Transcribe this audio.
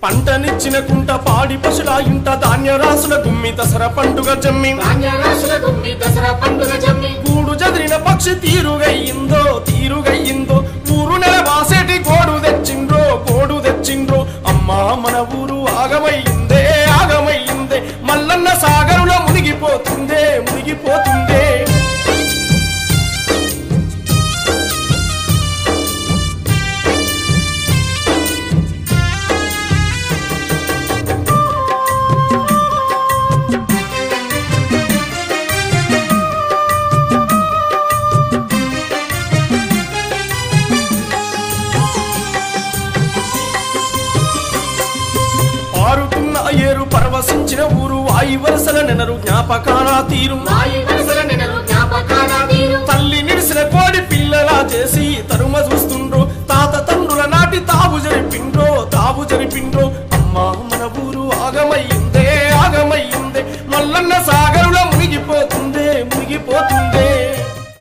పంటనిచ్చిన కుంట పాడి పశుల ఇంట ధాన్య రాసుల గుమ్మి దసరా పండుగ జమ్మి గూడు జదిరిన పక్షి తీరుగయ్యిందో ఊరు నెల వాసేటి గోడు తెచ్చిండ్రో అమ్మా మన ఊరు ఆగమయ్యిందే మల్లన్న సాగరులో మునిగిపోతుందే ఏరు పరవశించిన ఊరు వాయి వరసల నెనరు జ్ఞాపకాల తీరు తల్లి నిడిసిన కోడి పిల్లలా చేసి తరుమ చూస్తుండ్రో తాత తండ్రుల నాటి తావు జరిపిండ్రో అమ్మా మన ఊరు ఆగమయ్యిందే మల్లన్న సాగ